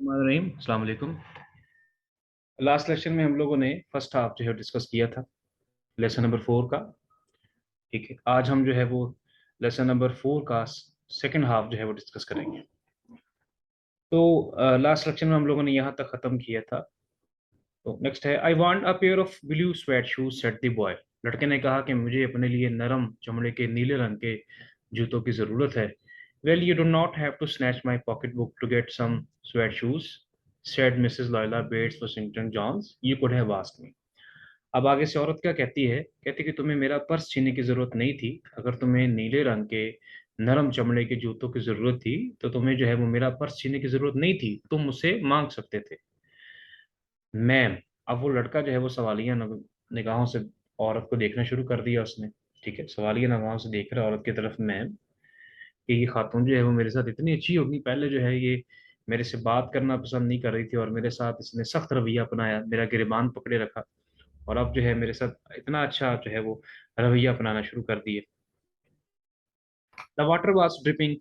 रहीम अस्सलाम वालेकुम। Last lecture में हम लोगों ने फर्स्ट हाफ जो है डिस्कस किया था लेसन नंबर 4 का। ठीक है, आज हम जो है वो लेसन नंबर 4 का सेकंड हाफ जो है वो डिस्कस करेंगे। तो लास्ट लेक्चर में हम लोगों ने यहाँ तक ख़त्म किया था। तो नेक्स्ट है I want a pair of blue suede shoes set the boy. लड़के ने कहा कि मुझे अपने लिए नरम चमड़े के नीले रंग के जूतों की ज़रूरत है। Well you do not have to snatch my pocket book to get some suede shoes said Mrs Luella Bates Washington Jones, you could have asked me. अब आगे से औरत क्या कहती है, कहती कि तुम्हें मेरा पर्स छीनने की जरूरत नहीं थी। अगर तुम्हें नीले रंग के नरम चमड़े के जूतों की जरूरत थी तो तुम्हें जो है वो मेरा पर्स छीनने की जरूरत नहीं थी, तुम मुझसे मांग सकते थे। मैम। अब वो लड़का जो है वो सवालिया निगाहों से औरत को देखना शुरू कर दिया उसने। ठीक है, सवालिया निगाहों से देख रहा है औरत की तरफ। मैम, कि ये खातून जो है वो मेरे साथ इतनी अच्छी होगी, पहले जो है ये मेरे से बात करना पसंद नहीं कर रही थी और मेरे साथ इसने सख्त रवैया अपनाया, मेरा गिरबान पकड़े रखा, और अब जो है मेरे साथ इतना अच्छा जो है वो रवैया अपनाना शुरू कर दिए। The water was dripping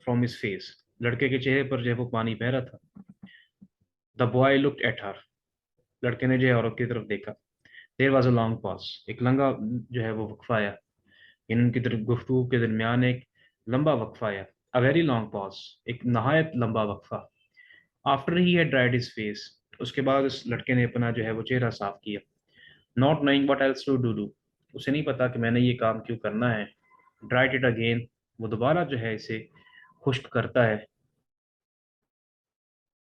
from his face. लड़के के चेहरे पर जो है वो पानी बह रहा था। The boy looked at her. लड़के ने जो है औरत की तरफ देखा। There was a long pause. एक लंगा जो है वो वक्फा आया। इन उनकी तरफ गुफ्तगू के दरमियान एक लंबा वक्फा आया। A very long pause. एक नहायत लंबा वक्फा। After he had dried his face. उसके बाद उस लड़के ने अपना जो है वो चेहरा साफ किया। Not knowing what else to do. उसे नहीं पता कि मैंने ये काम क्यों करना है। Dried it again. वो दोबारा जो है इसे खुश्क करता है।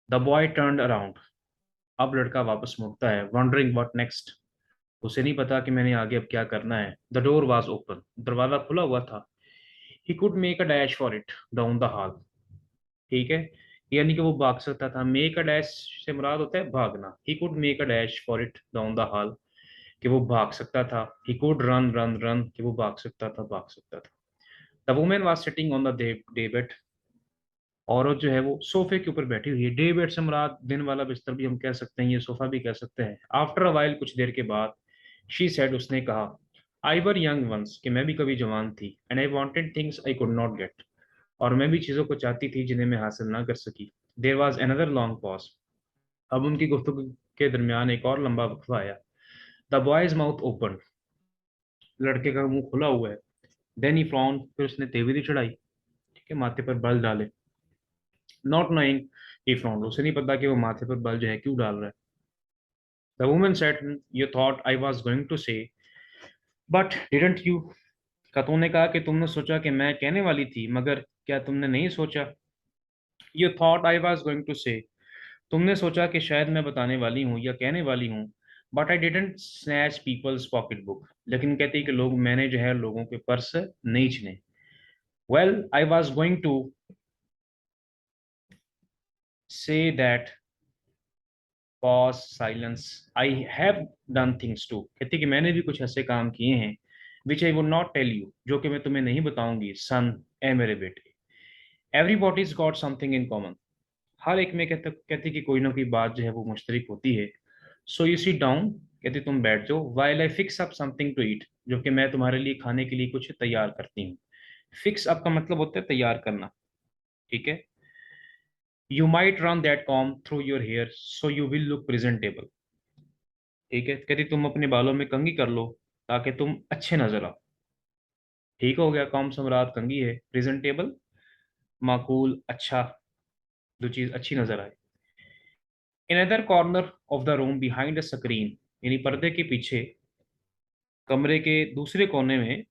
The boy turned around. अब लड़का वापस मुड़ता है। Wondering what next. उसे नहीं पता कि मैंने आगे अब क्या करना है। The door was open. दरवाजा खुला हुआ था। He could make a dash for it down the hall. ठीक है, यानी कि वो भाग सकता था। मेक अ डैश से मुराद होता है भागना। He could make a dash for it down the hall, कि वो भाग सकता था। He could run run run, कि वो भाग सकता था, भाग सकता था। The women was sitting on the day bed. औरत जो है वो सोफे के ऊपर बैठी हुई है। डे बेड से मुराद दिन वाला बिस्तर भी हम कह सकते हैं, ये सोफा भी कह सकते हैं। आफ्टर अ वाइल, कुछ देर के बाद, शी सेड, उसने कहा, आई वर यंग वंस, कि मैं भी कभी जवान थी। And I wanted things I could not gate. और मैं भी चीज़ों को चाहती थी जिन्हें मैं हासिल ना कर सकी। There was another long pause. अब उनकी गुफ्तगू के दरमियान एक और लंबा वक्फा आया। The boys mouth open. लड़के का मुंह खुला हुआ है। देन ही फ्रॉन, फिर उसने तेवरी चढ़ाई। ठीक है, माथे पर बल डाले। नॉट नोइंग ही फ्रॉन, उसे नहीं पता कि वो माथे पर बल जो है क्यों डाल रहा है। The woman said, you thought I was going to say but didn't you. खातून ने कहा कि तुमने सोचा कि मैं कहने वाली थी, मगर क्या तुमने नहीं सोचा। You thought I was going to say, तुमने सोचा कि शायद मैं बताने वाली हूँ या कहने वाली हूँ। But I didn't snatch people's pocket book, लेकिन कहती कि लोग, मैंने जो है लोगों के पर्स नहीं छीने। Well I was going to say that pause silence I have done things too. कहती कि मैंने भी कुछ ऐसे काम किए हैं which I would not tell you, जो कि मैं तुम्हें नहीं बताऊंगी सन, ए मेरे बेटे। Everybody's got something in common. हर एक में कहती कि कोई ना कोई बात जो है वो मुश्तरक होती है। सो यू सिट डाउन, कहती तुम बैठ जाओ। While I fix up something to eat, जो कि मैं तुम्हारे लिए खाने के लिए कुछ तैयार करती हूँ। फिक्स अप का मतलब होता है तैयार करना। ठीक है। You might run that comb through your hair so you will look presentable. ठीक है, कहती तुम अपने बालों में कंघी कर लो ताकि तुम अच्छे नजर आओ। ठीक हो गया, कॉम से मुराद कंघी है। प्रेजेंटेबल, माकूल, अच्छा, जो चीज अच्छी नजर आए। In other corner of the room behind a screen, यानी पर्दे के पीछे, कमरे के दूसरे कोने में,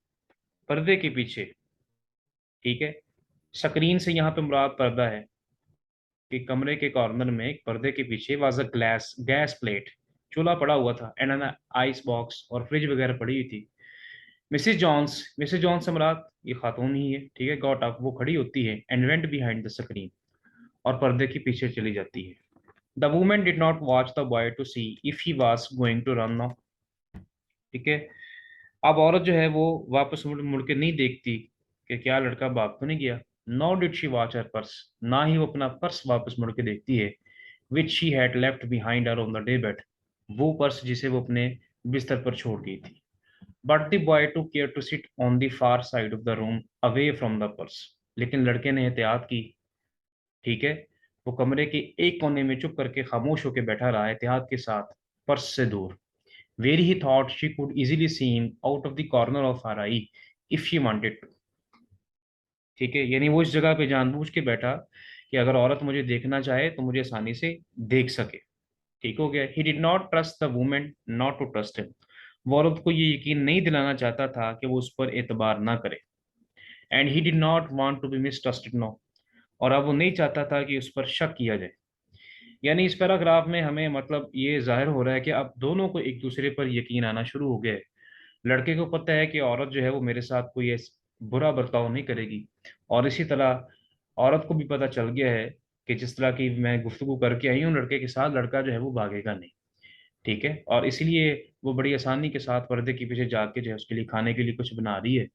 पर्दे के पीछे। ठीक है, स्क्रीन से यहाँ पे मुराद पर्दा है, कि कमरे के कॉर्नर में एक पर्दे के पीछे was a glass gas plate, चूल्हा पड़ा हुआ था। एंड एन आइस बॉक्स, और फ्रिज वगैरह पड़ी हुई थी। मिसिस जॉन्स से मुराद ये खातून ही है। ठीक है, गॉट अप, वो खड़ी होती है। And went behind the screen, और पर्दे के पीछे चली जाती है। The woman did not watch the boy to see if he was going to run now. ठीक है, अब औरत जो है वो वापस मुड़ मुड़ के नहीं देखती कि क्या लड़का भाग तो नहीं गया। नॉ did she watch her purse, ना ही वो अपना पर्स वापस मुड़ के देखती है। Which she had left behind her on the day bed, वो पर्स जिसे वो अपने बिस्तर पर छोड़ गई थी। But the boy took care to sit on the far side of the room away from the purse, लेकिन लड़के ने एहतियात की। ठीक है, वो कमरे के एक कोने में चुप करके खामोश होकर बैठा रहा, एहतियात के साथ, पर्स से दूर। Where he thought she could easily see him out of the corner of her eye if she wanted to. ठीक है, यानी वो इस जगह पे जानबूझ के बैठा कि अगर औरत मुझे देखना चाहे तो मुझे आसानी से देख सके। ठीक हो गया। He did not trust the woman not to trust him. वो औरत को ये यकीन नहीं दिलाना चाहता था कि वो उस पर एतबार ना करे। And he did not want to be mistrusted no. और अब वो नहीं चाहता था कि उस पर शक किया जाए। यानी इस पैराग्राफ में हमें मतलब ये जाहिर हो रहा है कि अब दोनों को एक दूसरे पर यकीन आना शुरू हो गया है। लड़के को पता है कि औरत जो है वो मेरे साथ कोई बुरा बर्ताव नहीं करेगी, और इसी तरह औरत को भी पता चल गया है कि जिस तरह की मैं गुफ्तगू करके आई हूँ लड़के के साथ, लड़का जो है वो भागेगा नहीं। ठीक है, और इसलिए वो बड़ी आसानी के साथ पर्दे के पीछे जाके जो है उसके लिए खाने के लिए कुछ बना रही है।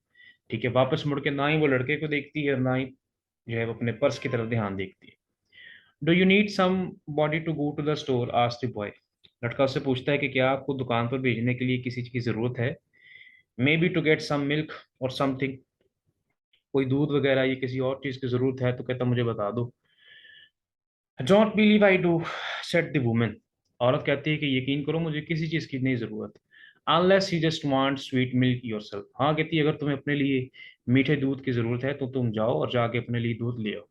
ठीक है, वापस मुड़ के ना ही वो लड़के को देखती है और ना ही जो है वो अपने पर्स की तरफ ध्यान देखती है। Do you need somebody to go to the store, asked the boy. लड़का उससे पूछता है कि क्या आपको दुकान पर भेजने के लिए किसी चीज की जरूरत है। Maybe to get some milk or something. कोई दूध वगैरह या किसी और चीज की जरूरत है तो कहता मुझे बता दो। Don't believe I do, said the woman. औरत कहती है कि यकीन करो मुझे किसी चीज की नहीं जरूरत, unless you just want sweet milk yourself. हाँ, कहती है अगर तुम्हें अपने लिए मीठे दूध की जरूरत है तो तुम जाओ और जाके अपने लिए दूध ले आओ।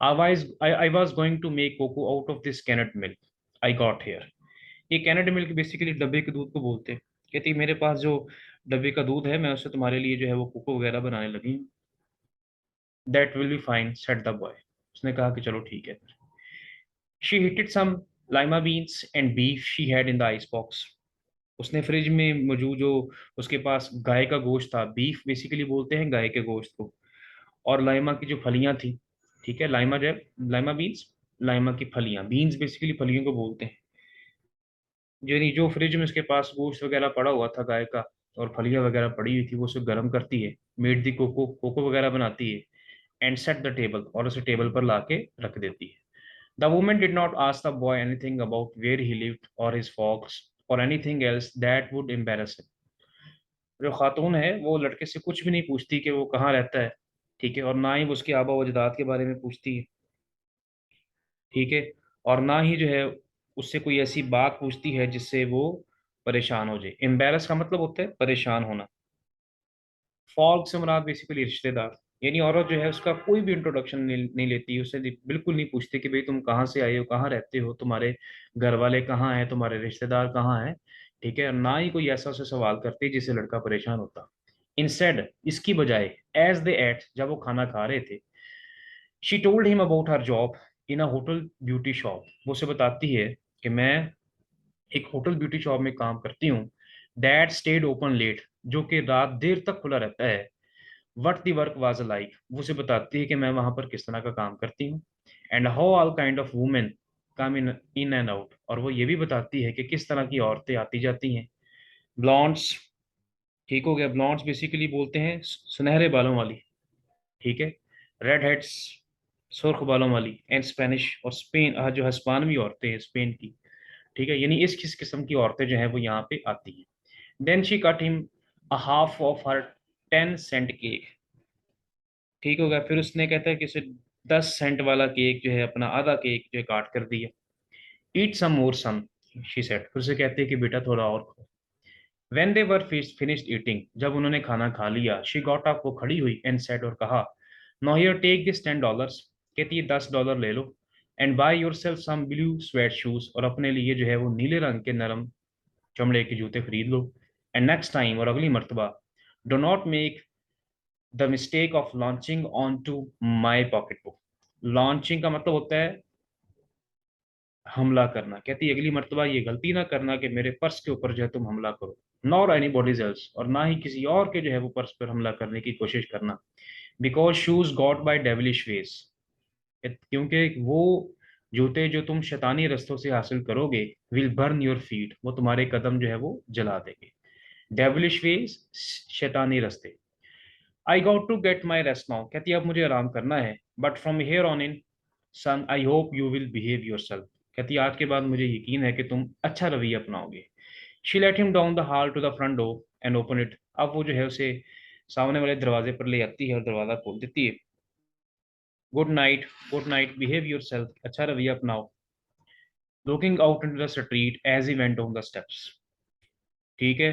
I was going to make cocoa out of this canned milk I got here। ये कैनेड मिल्क बेसिकली डब्बे के दूध को बोलते हैं। कहती है मेरे पास जो डब्बे का दूध है मैं उससे तुम्हारे लिए जो है वो कोको वगैरह बनाने लगी हूँ। That will be fine, said the boy. उसने कहा कि चलो ठीक है। She heated some lima beans and beef she had in the ice box. उसने फ्रिज में मौजूद जो उसके पास गाय का गोश्त था, बीफ बेसिकली बोलते हैं गाय के गोश्त को, और लाइमा की जो फलियां थी। ठीक है, लाइमा जो है, लाइमा बीन्स, लाइमा की फलियां, बीन्स बेसिकली फलियों को बोलते हैं। यानी जो फ्रिज में उसके पास गोश्त वगैरह पड़ा हुआ था गाय का और फलियां वगैरह पड़ी हुई थी, वो उसे गर्म करती है, मेड दी कोको, कोको वगैरह बनाती है, एंड सेट द टेबल, और उसे टेबल पर लाके रख देती है। The woman did not ask the boy anything about where he lived or his folks or anything else that would embarrass him. जो खातून है वो लड़के से कुछ भी नहीं पूछती कि वो कहाँ रहता है। ठीक है, और ना ही वो उसके आबा व अजदाद के बारे में पूछती है। ठीक है, और ना ही जो है उससे कोई ऐसी बात पूछती है जिससे वो परेशान हो जाए। एम्बेरस का मतलब होता है परेशान होना। फॉल्क से मुराद बेसिकली रिश्तेदार। यानी औरत जो है उसका कोई भी इंट्रोडक्शन नहीं लेती, उससे बिल्कुल नहीं पूछती कि भाई तुम कहाँ से आए हो, कहाँ रहते हो, तुम्हारे घर वाले कहाँ हैं, तुम्हारे रिश्तेदार कहाँ हैं। ठीक है, ना ही कोई ऐसा उसे सवाल करती जिससे लड़का परेशान होता। इंस्टेड, इसकी बजाय, एज दे एट, जब वो खाना खा रहे थे, she told him about her job in a hotel beauty shop. वो उसे बताती है कि मैं एक होटल ब्यूटी शॉप में काम करती हूँ, दैट स्टेड ओपन लेट, जो कि रात देर तक खुला रहता है। What the work was like, वो उसे बताती है कि मैं वहां पर किस तरह का काम करती हूँ। And how all kind of women come in in and out, और वो ये भी बताती है कि किस तरह की औरतें आती जाती हैं। ब्लॉन्ड्स, ठीक हो गया, ब्लॉन्ड्स बेसिकली बोलते हैं सुनहरे बालों वाली। ठीक है, रेड हेड्स, सुर्ख बालों वाली, एंड स्पेनिश, और स्पेन जो हिस्पानवी औरतें हैं स्पेन की। ठीक है, यानी इस किस किस्म की औरतें जो हैं वो यहाँ पे आती हैं। Then she cut him a half of her 10 cent cake. ठीक हो गया, फिर उसने कहता है कि उसे 10 सेंट वाला केक जो है, अपना आधा केक जो है काट कर दिया। ईट सम मोर सन, शी सेड। फिर उसे कहते हैं कि बेटा थोड़ा और खाओ। When they were finished eating, जब उन्होंने खाना खा लिया, शी गॉट अप, वो खड़ी हुई, एंड सेड, और कहा, नो हियर टेक दिस $10। कहती है $10 ले लो, and buy yourself some blue suede shoes, और अपने लिए जो है वो नीले रंग के नरम चमड़े के जूते खरीद लो। एंड नेक्स्ट टाइम, और अगली मर्तबा, do not make the mistake of launching on to my pocket book. Launching का मतलब होता है हमला करना। कहती है अगली मर्तबा ये गलती ना करना कि मेरे पर्स के ऊपर जो है तुम हमला करो। नॉर एनी बॉडीज एल्स, और ना ही किसी और के जो है वो पर्स पर हमला करने की कोशिश करना। Because shoes got by devilish ways, क्योंकि वो जूते जो तुम शैतानी रस्तों से हासिल करोगे, विल बर्न योर फीट, वो तुम्हारे कदम जो है वो जला देंगे। डेविलिश वेज, शैतानी रस्ते। I got to get my rest now, कहती है अब मुझे आराम करना है, but from here on in son I hope you will behave yourself. कहती है आज के बाद मुझे यकीन है कि तुम अच्छा रवैया अपनाओगे। She led him down the hall to the front door and open it. अब वो जो है उसे सामने वाले दरवाजे पर ले आती है और दरवाजा खोल देती है। Good night, good night, behave yourself, अच्छा रवैया अपनाओ। Looking out into the street as he went on the steps. ठीक है।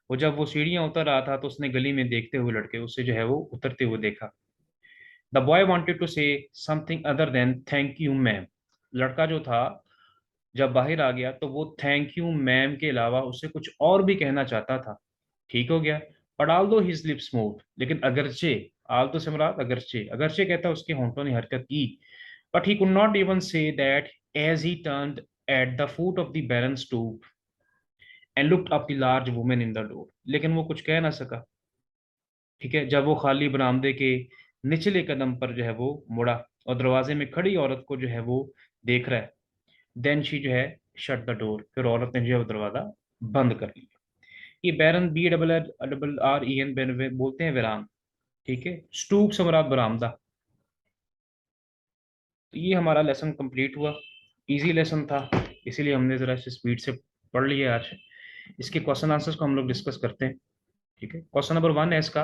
वो जब वो सीढ़ियां उतर रहा था तो उसने गली में देखते हुए लड़के उससे जो है वो उतरते हुए देखा। The boy wanted to say something other than thank you ma'am. लड़का जो था जब बाहर आ गया तो वो थैंक यू मैम के अलावा उससे कुछ और भी कहना चाहता था। ठीक हो गया। बट ऑल दो हिज लिप्स मूव्ड, लेकिन अगरचे, आल तो से मुराद अगरचे, अगरचे कहता उसके होंठों ने हरकत की। But he could not even say that as he turned at the foot of the barren stoop and looked up the large women in the door. लेकिन वो कुछ कह ना सका। ठीक है। जब वो खाली बरामदे के निचले कदम पर जो है वो मुड़ा और दरवाजे में खड़ी औरत को जो है वो देख रहा है, देन शी जो है शट द डोर, फिर औरत ने जो है वो दरवाजा बंद कर लिया। ये बैरन, BRREN, बोलते हैं वीरान। ठीक है। स्टूप से मुराद बरामदा। तो ये हमारा लेसन कंप्लीट हुआ। इजी लेसन था, इसीलिए हमने जरा इसे स्पीड से पढ़ लिया आज। इसके क्वेश्चन आंसर्स को हम लोग डिस्कस करते हैं। ठीक है। क्वेश्चन नंबर 1 है इसका,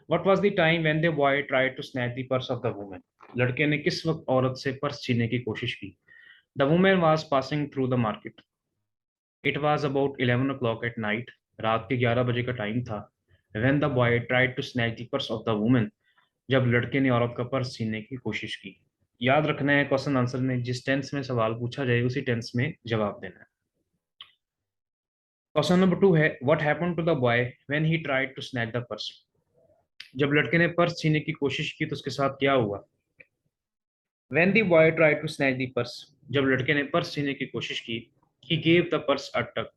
what was the time when the boy tried to snatch the purse of the woman. लड़के ने किस वक्त औरत से पर्स छीनने की कोशिश की। The woman was passing through the market. It was about 11 o'clock at night. रात के 11 बजे का टाइम था। When the boy tried to snatch the purse of the woman, जब लड़के ने औरत का पर्स छीनने की कोशिश की। याद रखना है क्वेश्चन आंसर में जिस टेंस में सवाल पूछा जाए उसी टेंस में जवाब देना है। क्वेश्चन नंबर 2 है, what happened to the boy when he tried to snatch the purse. जब लड़के ने पर्स छीनने की कोशिश की तो उसके साथ क्या हुआ। When the boy tried to snatch the purse, जब लड़के ने पर्स छीनने की कोशिश की, he gave the purse a tug,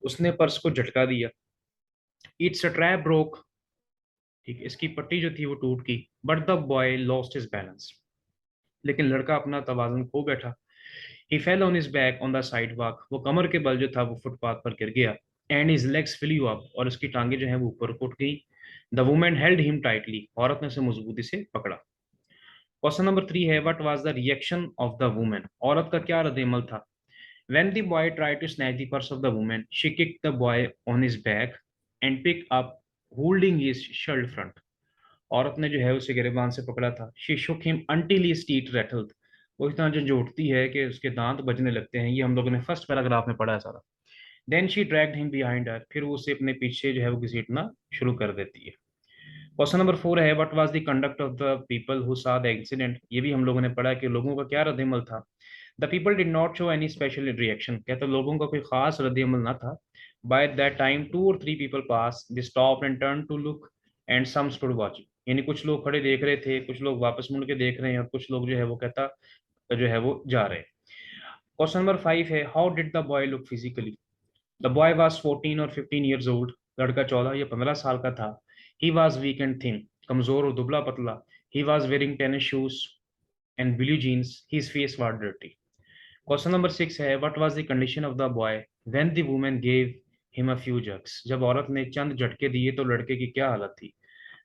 उसने पर्स को झटका दिया। इट्स स्ट्रैप ब्रोक, ठीक है, इसकी पट्टी जो थी वो टूट गई। But the boy lost his balance, लेकिन लड़का अपना तवाज़ुन खो बैठा। He fell on his back on the sidewalk, वो कमर के बल जो था वो फुटपाथ पर गिर गया। And his legs flew up, और उसकी टांगे जो है वो ऊपर उठ गई। The woman held him tightly, औरत ने उसे मजबूती से पकड़ा। क्वेश्चन नंबर 3 है, what was the reaction of the woman, औरत का क्या रद्द-ए-अमल था। When the boy tried to snatch the purse of the woman, she kicked the boy on his back and pick up holding his shirt front. औरत ने जो है उसे गिरबान से पकड़ा था। She shook him until he teeth rattled, वो इतना झंझोड़ती है कि उसके दांत बजने लगते हैं। ये हम लोगों ने फर्स्ट पैराग्राफ में पढ़ा है सारा। Then she dragged him behind her, फिर वो उसे अपने पीछे जो है वो घसीटना शुरू कर देती है। क्वेश्चन नंबर 4 है, what was the conduct of the people who सा द इंसिडेंट। ये भी हम लोगों ने पढ़ा कि लोगों का क्या रद्द-ए-अमल था। The people did not show any special reaction, कहते लोगों का कोई खास रद्द-ए-अमल ना था। By that time 2 or 3 people pass, they stop and turn to look and some stood watching, यानी कुछ लोग खड़े देख रहे थे, कुछ लोग वापस मुड़ के देख रहे हैं, और कुछ लोग जो है वो कहता जो है वो जा रहे हैं। क्वेश्चन नंबर 5 है, how did the boy look physically. The boy was 14 और 15 ईयर्स ओल्ड, लड़का 14 या 15 साल का था। He was weak and thin, कमजोर और दुबला पतला। He was wearing tennis shoes and blue jeans, his face was dirty. Question number 6 है, what was the condition of the boy when the woman gave him a few jerks, जब औरत ने चंद झटके दिए तो लड़के की क्या हालत थी।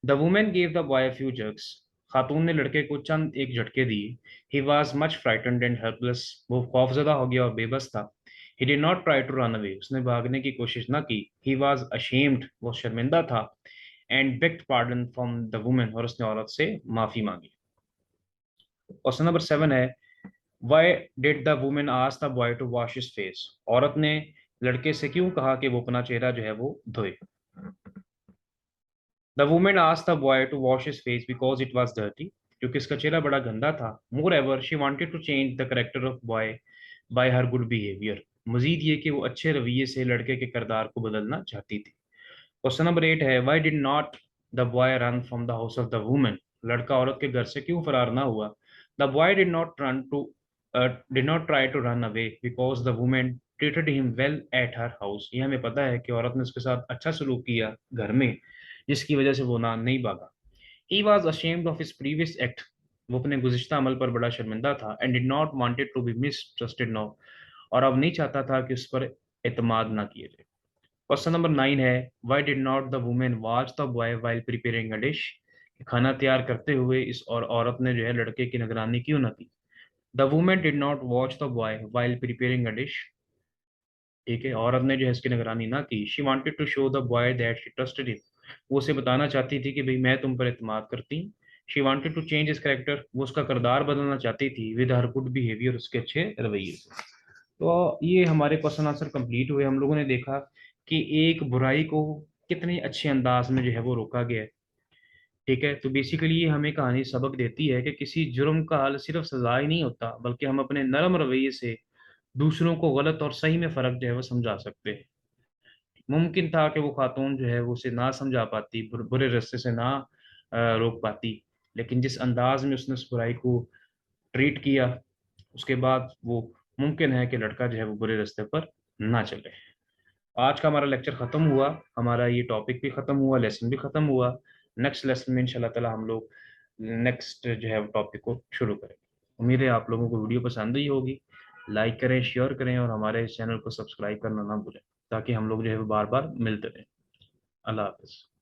The woman gave the boy a few jerks, खातून ने लड़के को चंद एक झटके दिए। He was much frightened and helpless, वो खौफजदा हो गया और बेबस था। He did not try to run away, उसने भागने की कोशिश ना की। ही वॉज अशेम्ड, वो शर्मिंदा था। And bagged pardon from the woman, और उसने औरत से माफी मांगी। क्वेश्चन नंबर 7 है, why did the woman ask the boy to wash his face, औरत ने लड़के से क्यों कहा कि वो अपना चेहरा जो है वो धोए। The woman asked the boy to wash his face because it was dirty, क्योंकि इसका चेहरा बड़ा गंदा था। Moreover she wanted to change the character of boy by her good behaviour, मजीद ये कि वो अच्छे रवैये से लड़के के किरदार को बदलना चाहती थी। क्वेश्चन नंबर 8 है, why did not the boy run from the house of the woman, लड़का औरत के घर से क्यों फरार ना हुआ। The boy did not try to run away because the woman treated him well at her house, ये हमें पता है कि औरत ने उसके साथ अच्छा सलूक किया घर में, जिसकी वजह से वो ना नहीं भागा। He was ashamed of his previous act, वो अपने गुज़िश्ता अमल पर बड़ा शर्मिंदा था। And did not wanted to be mistrusted now, और अब नहीं चाहता था कि उस पर एतमाद ना किया जाए। क्वेश्चन नंबर 9 है, why did not the women watch the boy while preparing a dish, खाना तैयार करते हुए इस और औरत ने जो है लड़के की निगरानी क्यों ना की। The woman did not watch the boy while preparing a dish, ठीक है, औरत ने जो है इसकी निगरानी ना की। She wanted to show the boy that she trusted him, वो उसे बताना चाहती थी कि भाई मैं तुम पर एतमाद करती she wanted to change his character, वो उसका किरदार बदलना चाहती थी विद हर गुड बिहेवियर, उसके अच्छे रवैये से। तो ये हमारे क्वेश्चन आंसर कंप्लीट हुए। हम लोगों ने देखा कि एक बुराई को कितने अच्छे अंदाज में जो है वो रोका गया है। ठीक है, तो बेसिकली ये हमें कहानी सबक देती है कि किसी जुर्म का हल सिर्फ सजा ही नहीं होता, बल्कि हम अपने नरम रवैये से दूसरों को गलत और सही में फर्क जो है वो समझा सकते हैं। मुमकिन था कि वो खातून जो है वो उसे ना समझा पाती, बुरे रास्ते से ना रोक पाती, लेकिन जिस अंदाज में उसने उस बुराई को ट्रीट किया, उसके बाद वो मुमकिन है कि लड़का जो है वो बुरे रास्ते पर ना चले। आज का हमारा लेक्चर खत्म हुआ, हमारा ये टॉपिक भी खत्म हुआ, लेसन भी खत्म हुआ। नेक्स्ट लेसन में इंशाल्लाह ताला हम लोग नेक्स्ट जो है टॉपिक को शुरू करेंगे। उम्मीद है आप लोगों को वीडियो पसंद ही होगी। लाइक करें, शेयर करें और हमारे चैनल को सब्सक्राइब करना ना भूलें, ताकि हम लोग जो है बार बार मिलते रहें। अल्लाह हाफ़िज़।